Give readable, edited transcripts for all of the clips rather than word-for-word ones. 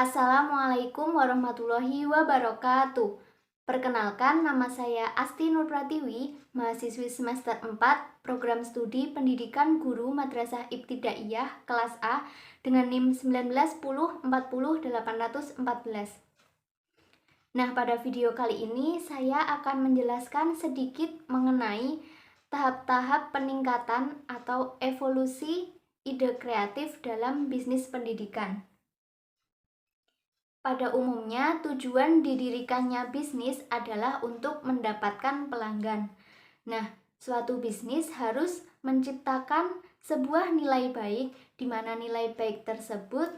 Assalamualaikum warahmatullahi wabarakatuh. Perkenalkan, nama saya Asti Nur Pratiwi, mahasiswi semester 4, Program Studi Pendidikan Guru Madrasah Ibtidaiyah kelas A dengan NIM 1910400814. Nah, pada video kali ini saya akan menjelaskan sedikit mengenai tahap-tahap peningkatan atau evolusi ide kreatif dalam bisnis pendidikan. Pada umumnya, tujuan didirikannya bisnis adalah untuk mendapatkan pelanggan. Nah, suatu bisnis harus menciptakan sebuah nilai baik, di mana nilai baik tersebut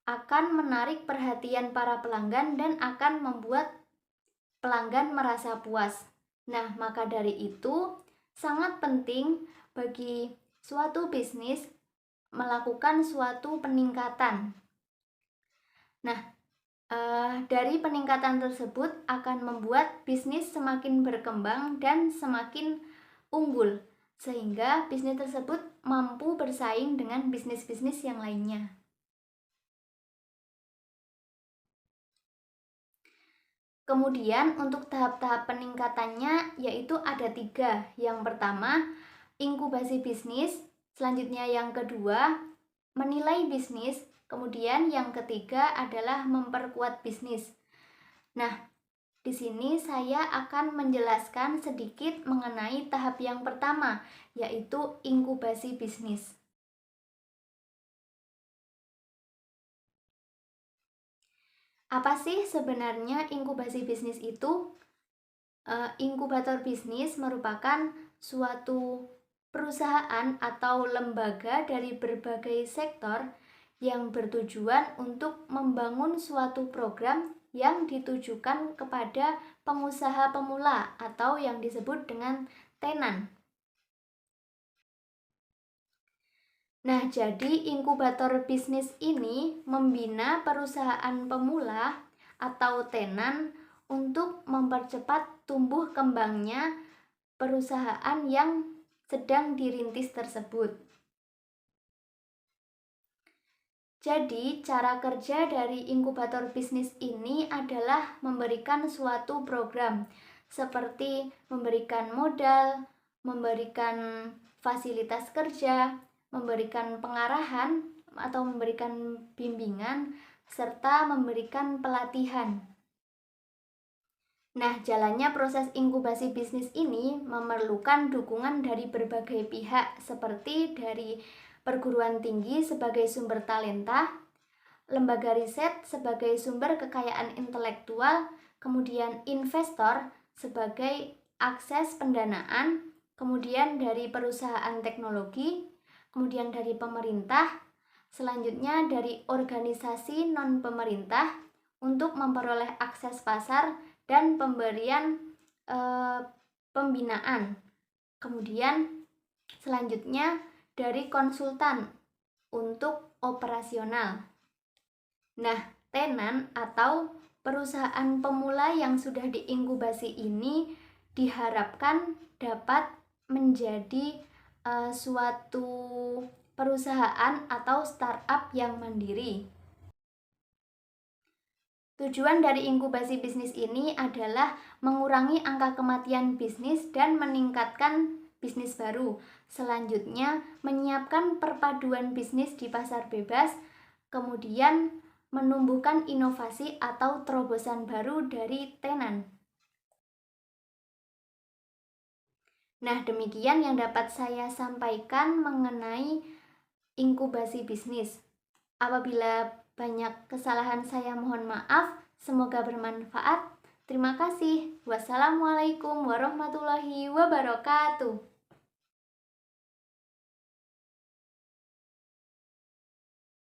akan menarik perhatian para pelanggan dan akan membuat pelanggan merasa puas. Nah, maka dari itu sangat penting bagi suatu bisnis melakukan suatu peningkatan. Nah, dari peningkatan tersebut akan membuat bisnis semakin berkembang dan semakin unggul, sehingga bisnis tersebut mampu bersaing dengan bisnis-bisnis yang lainnya. Kemudian untuk tahap-tahap peningkatannya yaitu ada 3. Yang pertama, inkubasi bisnis. Selanjutnya yang kedua, menilai bisnis. Kemudian yang ketiga adalah memperkuat bisnis. Nah, di sini saya akan menjelaskan sedikit mengenai tahap yang pertama, yaitu inkubasi bisnis. Apa sih sebenarnya inkubasi bisnis itu? Inkubator bisnis merupakan suatu perusahaan atau lembaga dari berbagai sektor yang bertujuan untuk membangun suatu program yang ditujukan kepada pengusaha pemula atau yang disebut dengan tenan. Nah, jadi inkubator bisnis ini membina perusahaan pemula atau tenan untuk mempercepat tumbuh kembangnya perusahaan yang sedang dirintis tersebut. Jadi, cara kerja dari inkubator bisnis ini adalah memberikan suatu program seperti memberikan modal, memberikan fasilitas kerja, memberikan pengarahan atau memberikan bimbingan, serta memberikan pelatihan. Nah, jalannya proses inkubasi bisnis ini memerlukan dukungan dari berbagai pihak seperti dari perguruan tinggi sebagai sumber talenta, lembaga riset sebagai sumber kekayaan intelektual, kemudian investor sebagai akses pendanaan, kemudian dari perusahaan teknologi, kemudian dari pemerintah, selanjutnya dari organisasi non-pemerintah untuk memperoleh akses pasar dan pemberian pembinaan. Kemudian selanjutnya dari konsultan untuk operasional. Nah, tenan atau perusahaan pemula yang sudah diinkubasi ini diharapkan dapat menjadi suatu perusahaan atau startup yang mandiri. Tujuan dari inkubasi bisnis ini adalah mengurangi angka kematian bisnis dan meningkatkan bisnis baru. Selanjutnya, menyiapkan perpaduan bisnis di pasar bebas, kemudian menumbuhkan inovasi atau terobosan baru dari tenan. Nah, demikian yang dapat saya sampaikan mengenai inkubasi bisnis. Apabila banyak kesalahan saya mohon maaf, semoga bermanfaat. Terima kasih. Wassalamualaikum warahmatullahi wabarakatuh.